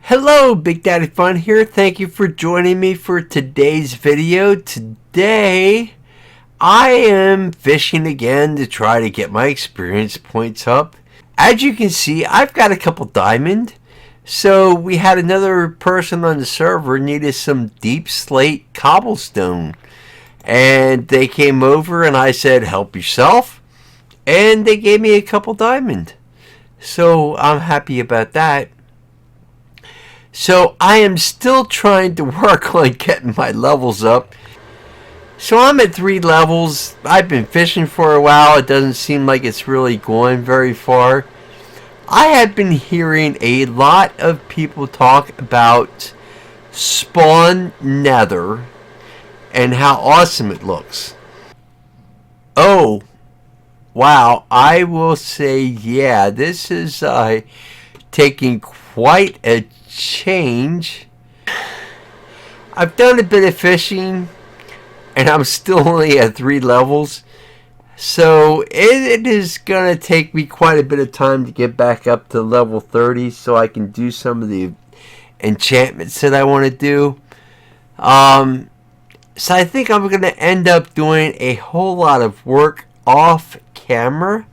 Hello, Big Daddy Fun here. Thank you for joining me for today's video. Today, I am fishing again to try to get my experience points up. As you can see, I've got a couple diamond. So we had another person on the server needed some deep slate cobblestone. And they came over and I said, help yourself. And they gave me a couple diamond. So I'm happy about that. So I am still trying to work on getting my levels up. So I'm at 3 levels. I've been fishing for a while. It doesn't seem like it's really going very far. I have been hearing a lot of people talk about spawn nether and how awesome it looks. Oh, wow. I will say, yeah, this is taking quite a change. I've done a bit of fishing and I'm still only at 3 levels, so it is gonna take me quite a bit of time to get back up to level 30 so I can do some of the enchantments that I want to do. So I think I'm gonna end up doing a whole lot of work off camera.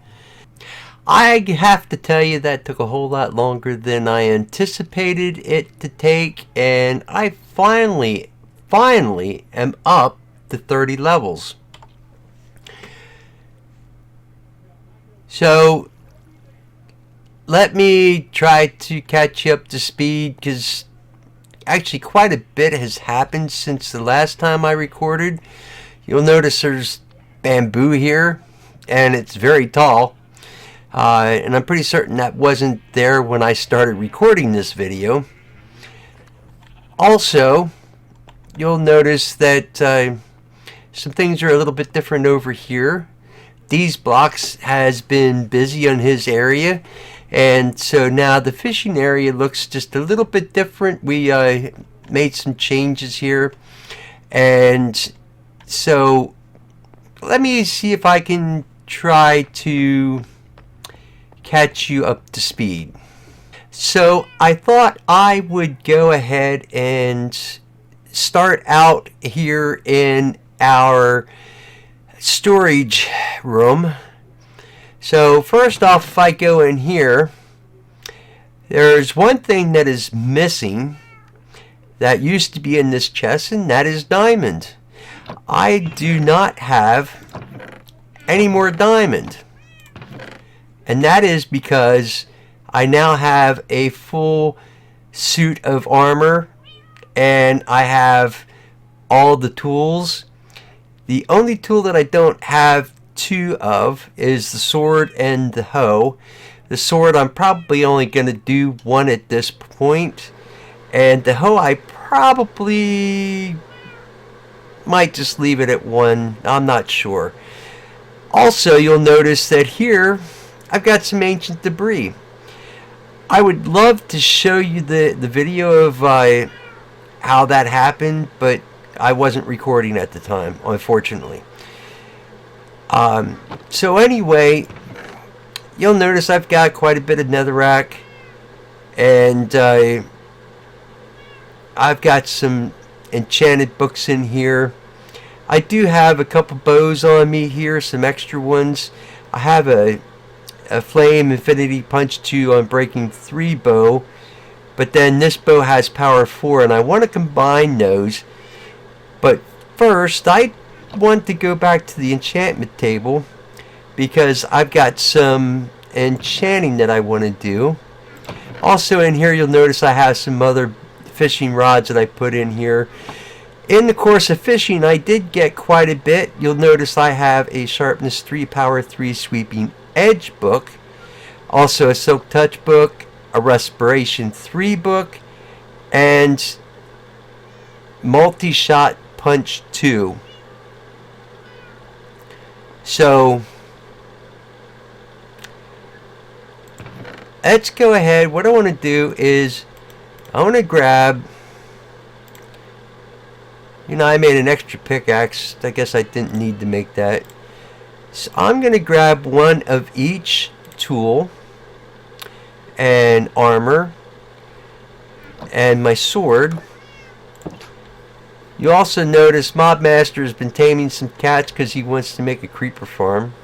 I have to tell you that took a whole lot longer than I anticipated it to take, and I finally am up to 30 levels. So let me try to catch you up to speed, because actually quite a bit has happened since the last time I recorded. You'll notice there's bamboo here, and it's very tall. And I'm pretty certain that wasn't there when I started recording this video. Also, you'll notice that some things are a little bit different over here. These blocks has been busy on his area, and so now the fishing area looks just a little bit different. We made some changes here, and so let me see if I can try to catch you up to speed. So I thought I would go ahead and start out here in our storage room. So first off, if I go in here, there's one thing that is missing that used to be in this chest, and that is diamond. I do not have any more diamond. And that is because I now have a full suit of armor and I have all the tools. The only tool that I don't have 2 of is the sword and the hoe. The sword I'm probably only going to do 1 at this point. And the hoe I probably might just leave it at 1. I'm not sure. Also, you'll notice that here I've got some ancient debris. I would love to show you the video of how that happened, but I wasn't recording at the time, unfortunately. So anyway, you'll notice I've got quite a bit of netherrack, and I've got some enchanted books in here. I do have a couple bows on me here, some extra ones. I have a Flame Infinity Punch 2 on Breaking 3 bow, but then this bow has power 4, and I want to combine those. But first, I want to go back to the enchantment table because I've got some enchanting that I want to do. Also in here, you'll notice I have some other fishing rods that I put in here. In the course of fishing, I did get quite a bit. You'll notice I have a Sharpness 3, Power 3 Sweeping Edge book, also a Silk Touch book, a Respiration 3 book, and Multi-Shot Punch 2. So let's go ahead. What I want to do is I want to grab, I made an extra pickaxe. I guess I didn't need to make that. So I'm going to grab 1 of each tool and armor, and my sword. You also notice Mobmaster has been taming some cats because he wants to make a creeper farm.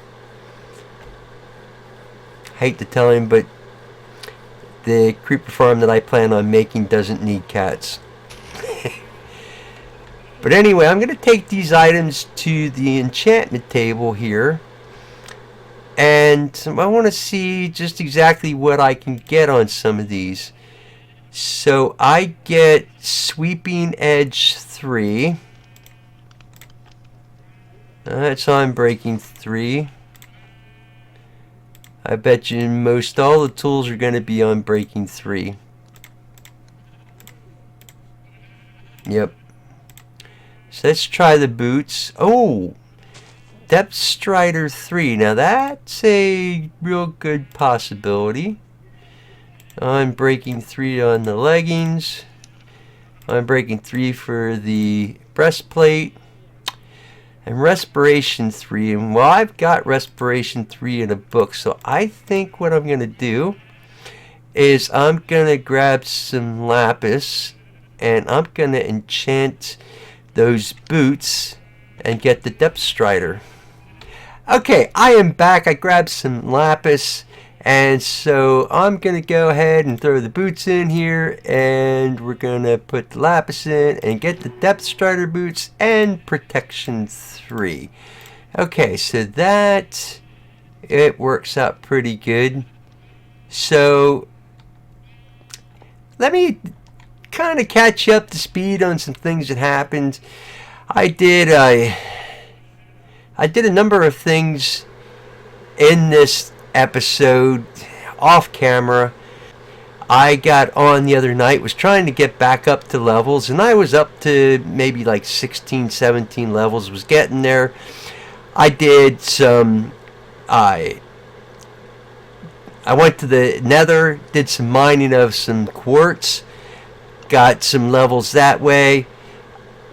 Hate to tell him, but the creeper farm that I plan on making doesn't need cats. But anyway, I'm going to take these items to the enchantment table here. And I want to see just exactly what I can get on some of these. So I get Sweeping Edge 3. That's on Breaking 3. I bet you most all the tools are going to be on Breaking 3. Yep. So let's try the boots. Oh! Depth Strider 3. Now that's a real good possibility. I'm Breaking 3 on the leggings. I'm Breaking 3 for the breastplate. And Respiration 3. And well, I've got Respiration 3 in a book. So I think what I'm going to do is I'm going to grab some lapis. And I'm going to enchant those boots and get the Depth Strider. Okay, I am back. I grabbed some lapis, and so I'm going to go ahead and throw the boots in here, and we're going to put the lapis in and get the Depth Strider boots and Protection 3. Okay, so that, it works out pretty good. So let me kind of catch you up to speed on some things that happened. I did a number of things in this episode off camera. I got on the other night, was trying to get back up to levels, and I was up to maybe like 16, 17 levels, was getting there. I did some, I went to the Nether, did some mining of some quartz, got some levels that way.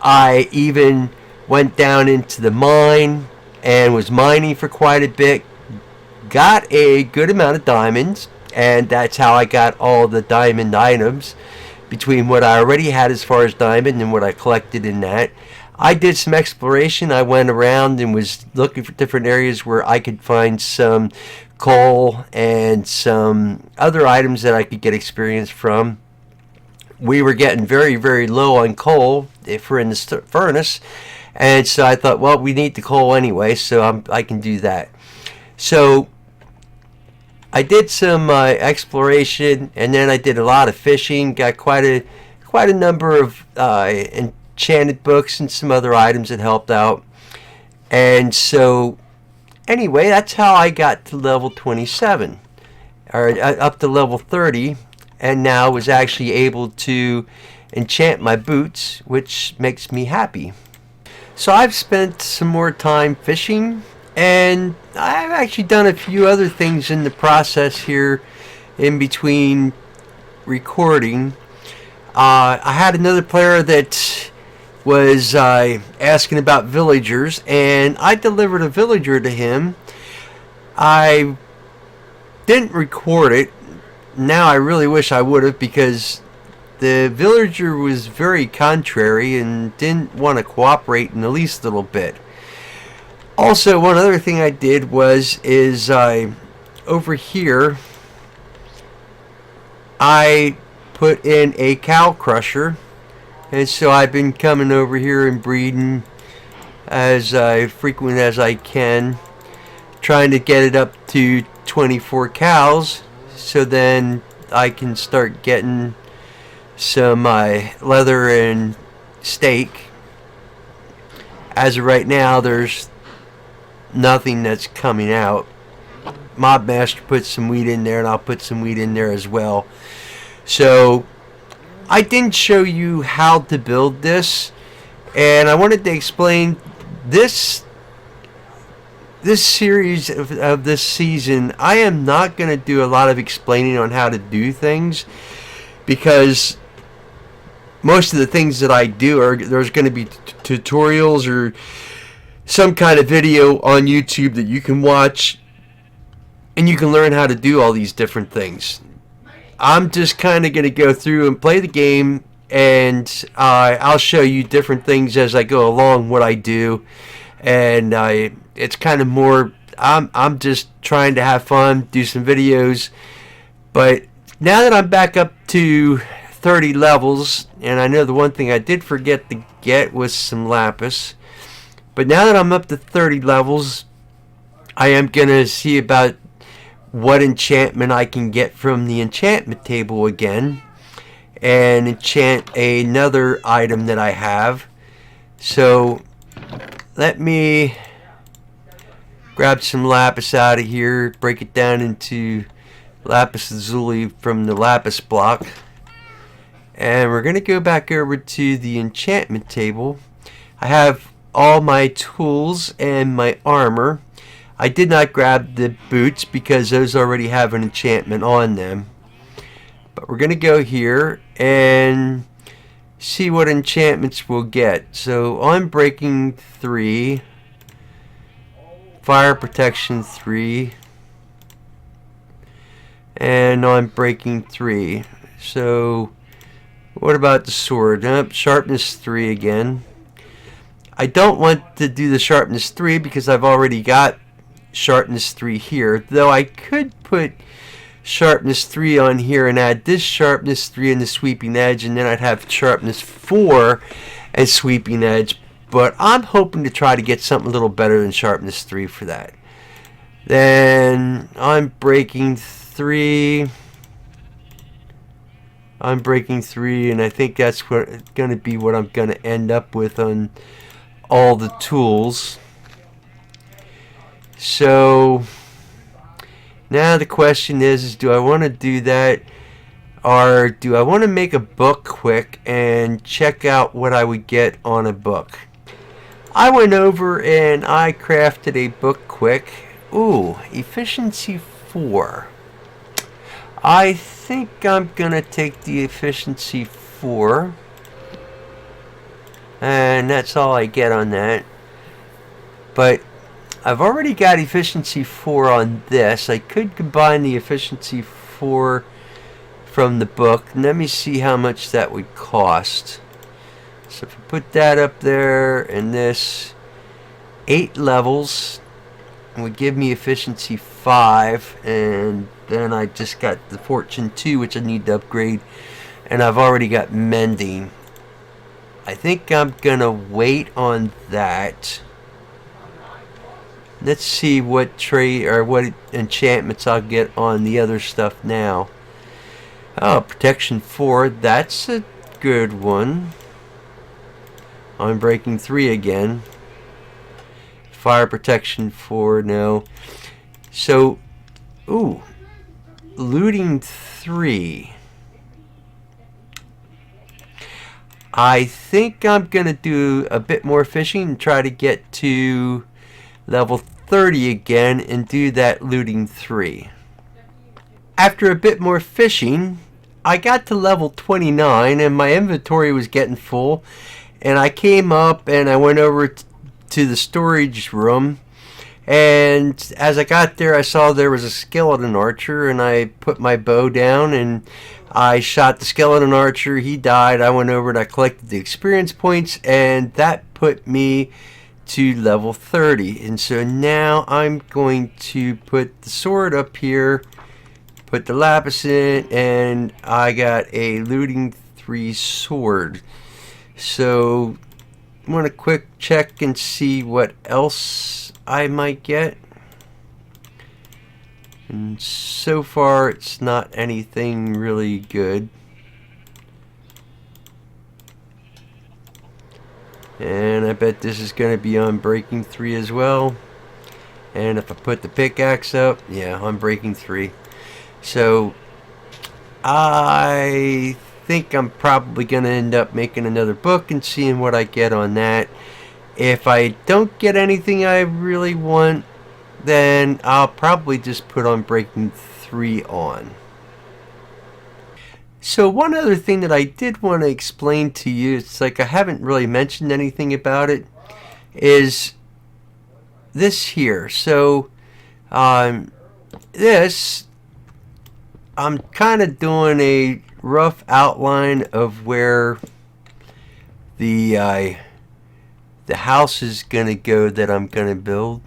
I even went down into the mine and was mining for quite a bit. Got a good amount of diamonds, and that's how I got all the diamond items between what I already had as far as diamond and what I collected in that. I did some exploration. I went around and was looking for different areas where I could find some coal and some other items that I could get experience from. We were getting very, very low on coal if we're in the furnace. And so I thought, well, we need the coal anyway, so I can do that. So I did some exploration, and then I did a lot of fishing. Got quite a number of enchanted books and some other items that helped out. And so anyway, that's how I got to level 27, or up to level 30. And now was actually able to enchant my boots, which makes me happy. So I've spent some more time fishing, and I've actually done a few other things in the process here in between recording. I had another player that was asking about villagers, and I delivered a villager to him. I didn't record it. Now I really wish I would have, because the villager was very contrary and didn't want to cooperate in the least little bit. Also, one other thing I did is over here I put in a cow crusher, and so I've been coming over here and breeding as frequent as I can, trying to get it up to 24 cows. So then I can start getting some leather and steak. As of right now, there's nothing that's coming out. Mobmaster put some wheat in there, and I'll put some wheat in there as well. So I didn't show you how to build this, and I wanted to explain this series of this season. I am not going to do a lot of explaining on how to do things, because most of the things that I do there's going to be tutorials or some kind of video on YouTube that you can watch, and you can learn how to do all these different things. I'm just kind of going to go through and play the game, and I'll show you different things as I go along, what I do. And it's kind of more, I'm just trying to have fun, do some videos. But now that I'm back up to 30 levels, and I know the one thing I did forget to get was some lapis. But now that I'm up to 30 levels, I am going to see about what enchantment I can get from the enchantment table again, and enchant another item that I have. So let me grab some lapis out of here, break it down into lapis lazuli from the lapis block, and we're going to go back over to the enchantment table. I have all my tools and my armor. I did not grab the boots because those already have an enchantment on them. But we're going to go here and see what enchantments we'll get. So on breaking 3, fire protection 3, and on breaking 3. So what about the sword? Sharpness 3 again. I don't want to do the sharpness 3 because I've already got sharpness 3 here, though I could put sharpness 3 on here and add this sharpness 3 and the sweeping edge, and then I'd have sharpness 4 and sweeping edge. But I'm hoping to try to get something a little better than sharpness 3 for that. Then I'm breaking 3, and I think that's going to be what I'm going to end up with on all the tools. So now the question is do I want to do that, or do I want to make a book quick and check out what I would get on a book? I went over and I crafted a book quick. Ooh, efficiency 4. I think I'm gonna take the efficiency 4, and that's all I get on that. But I've already got efficiency 4 on this. I could combine the efficiency 4 from the book. Let me see how much that would cost. So if I put that up there, and this 8 levels would give me efficiency 5, and then I just got the fortune 2, which I need to upgrade, and I've already got mending. I think I'm gonna wait on that. Let's see what trade or what enchantments I'll get on the other stuff now. Oh, protection 4, that's a good one. I'm breaking 3 again. Fire protection 4, no. So, ooh, looting 3. I think I'm gonna do a bit more fishing and try to get to level 30 again and do that looting 3. After a bit more fishing, I got to level 29 and my inventory was getting full, and I came up and I went over to the storage room, and as I got there I saw there was a skeleton archer, and I put my bow down and I shot the skeleton archer. He died. I went over and I collected the experience points, and that put me to level 30. And so now I'm going to put the sword up here, put the lapis in, and I got a looting 3 sword. So I'm going to quick check and see what else I might get. And so far it's not anything really good. And I bet this is going to be on breaking 3 as well. And if I put the pickaxe up, yeah, on breaking 3. So I think I'm probably going to end up making another book and seeing what I get on that. If I don't get anything I really want, then I'll probably just put on breaking 3 on. So one other thing that I did want to explain to you, it's like I haven't really mentioned anything about it, is this here. So this I'm kind of doing a rough outline of where the the house is going to go that I'm going to build.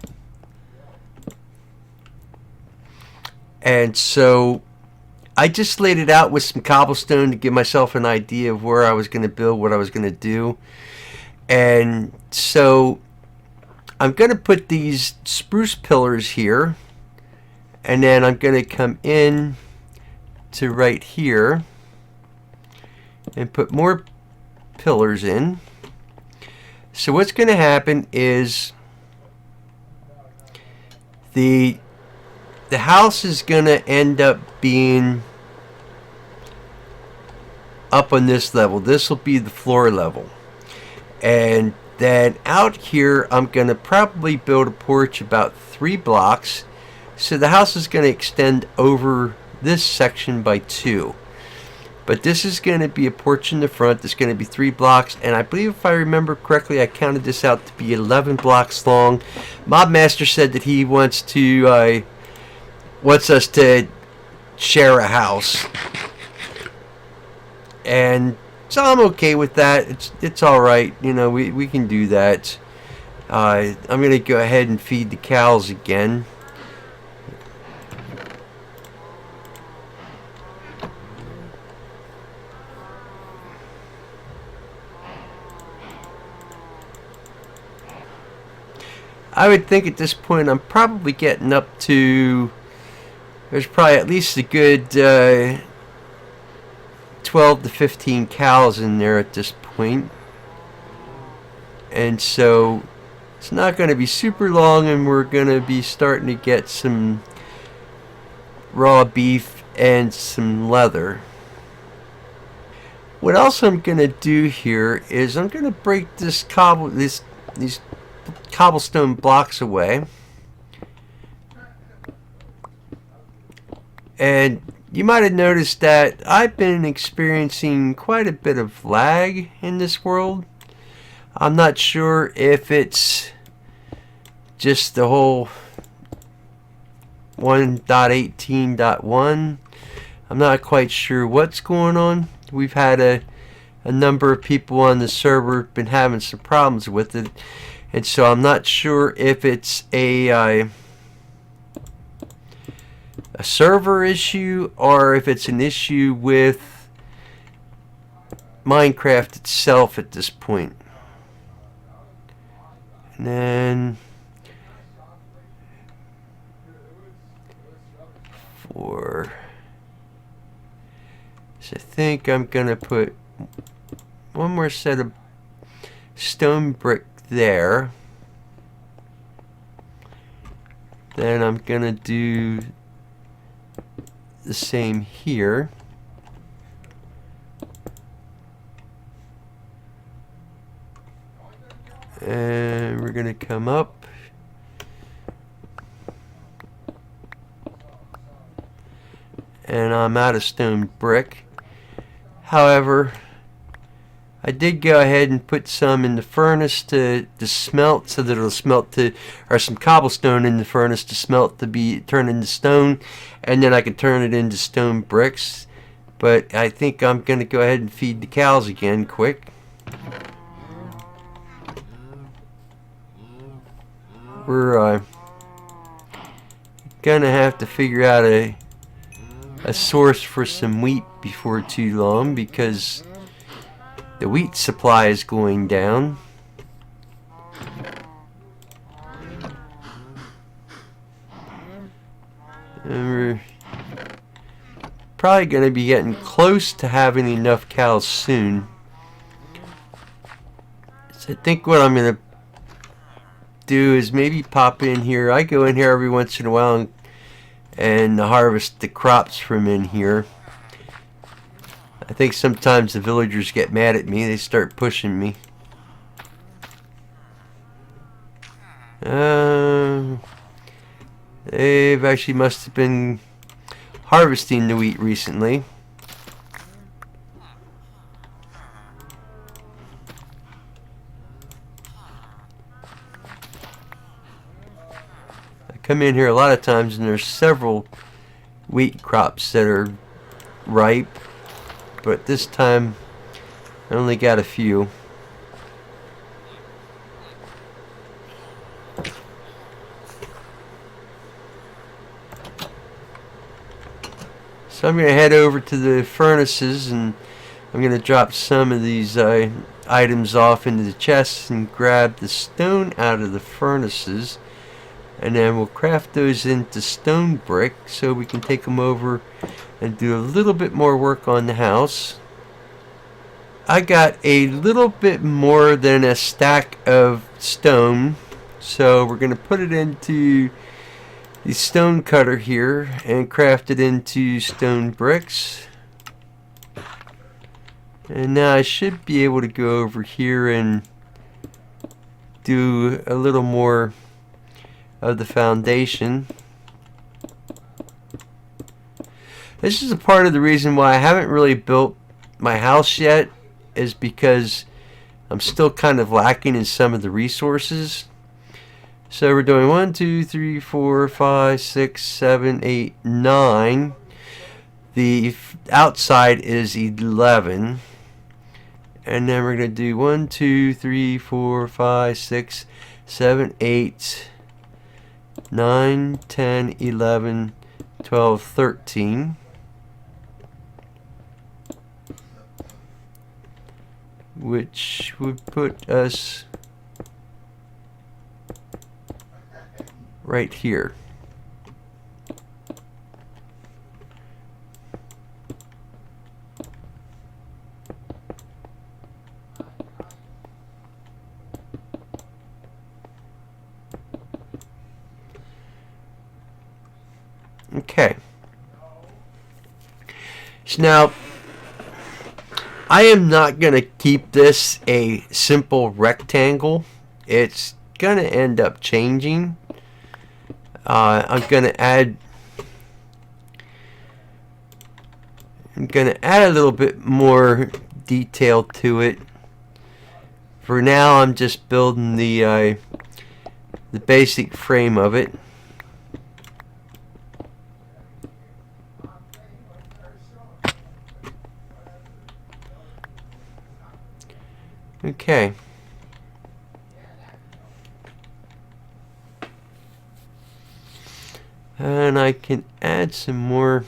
And so I just laid it out with some cobblestone to give myself an idea of where I was going to build, what I was going to do. And so I'm going to put these spruce pillars here, and then I'm going to come in to right here and put more pillars in. So what's going to happen is the house is going to end up being up on this level. This will be the floor level. And then out here, I'm going to probably build a porch about 3 blocks. So the house is going to extend over this section by 2. But this is going to be a porch in the front. It's going to be 3 blocks. And I believe if I remember correctly, I counted this out to be 11 blocks long. Mobmaster said that he wants us to share a house. And so I'm okay with that. It's all right. You know, we can do that. I'm going to go ahead and feed the cows again. I would think at this point I'm probably getting up to, there's probably at least a good 12 to 15 cows in there at this point. And so it's not going to be super long, and we're going to be starting to get some raw beef and some leather. What else I'm going to do here is I'm going to break these cobblestone blocks away. And you might have noticed that I've been experiencing quite a bit of lag in this world. I'm not sure if it's just the whole 1.18.1. I'm not quite sure what's going on. We've had a number of people on the server been having some problems with it. And so I'm not sure if it's a server issue or if it's an issue with Minecraft itself at this point. And then so I think I'm gonna put one more set of stone brick there. Then I'm gonna do the same here. And we're gonna come up. And I'm out of stone brick. However, I did go ahead and put some in the furnace to smelt, so that it'll smelt or some cobblestone in the furnace to smelt to be turned into stone, and then I can turn it into stone bricks. But I think I'm going to go ahead and feed the cows again quick. We're going to have to figure out a source for some wheat before too long, because the wheat supply is going down. And we're probably going to be getting close to having enough cows soon. So I think what I'm going to do is maybe pop in here. I go in here every once in a while and harvest the crops from in here. I think sometimes the villagers get mad at me. They start pushing me. They've actually must have been harvesting the wheat recently. I come in here a lot of times and there's several wheat crops that are ripe, but this time I only got a few. So I'm going to head over to the furnaces, and I'm going to drop some of these items off into the chests and grab the stone out of the furnaces, and then we'll craft those into stone brick so we can take them over and do a little bit more work on the house. I got a little bit more than a stack of stone, so we're going to put it into the stone cutter here and craft it into stone bricks. And now I should be able to go over here and do a little more of the foundation. This is a part of the reason why I haven't really built my house yet, is because I'm still kind of lacking in some of the resources. So we're doing 1, 2, 3, 4, 5, 6, 7, 8, 9. The outside is 11. And then we're going to do 1, 2, 3, 4, 5, 6, 7, 8, 9, 10, 11, 12, 13. Which would put us right here. Okay. So now, I am not going to keep this a simple rectangle. It's going to end up changing. I'm going to add a little bit more detail to it. For now, I'm just building the basic frame of it. Okay. And I can add some more.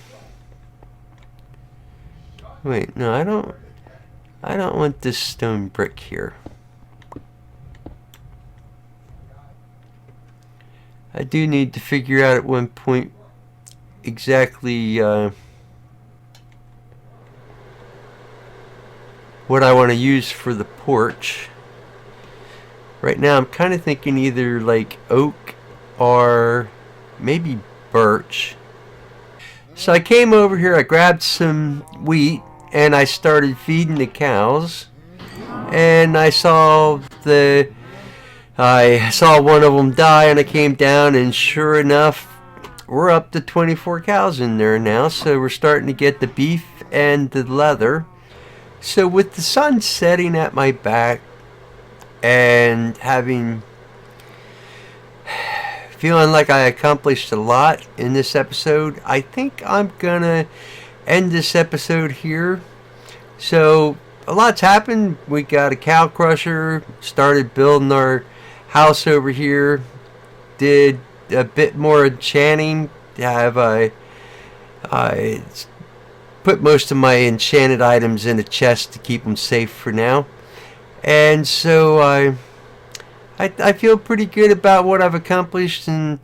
Wait, no, I don't want this stone brick here. I do need to figure out at one point exactly what I want to use for the porch. Right now I'm kind of thinking either like oak or maybe birch. So I came over here, I grabbed some wheat, and I started feeding the cows. And I saw one of them die, and I came down, and sure enough, we're up to 24 cows in there now. So we're starting to get the beef and the leather. So with the sun setting at my back and feeling like I accomplished a lot in this episode, I think I'm gonna end this episode here. So a lot's happened. We got a cow crusher, started building our house over here, did a bit more enchanting. I put most of my enchanted items in a chest to keep them safe for now. And so I feel pretty good about what I've accomplished, and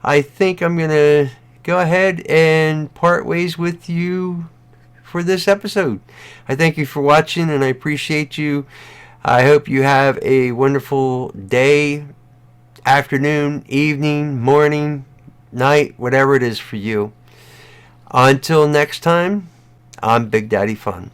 I think I'm going to go ahead and part ways with you for this episode. I thank you for watching, and I appreciate you. I hope you have a wonderful day, afternoon, evening, morning, night, whatever it is for you. Until next time, I'm Big Daddy Fun.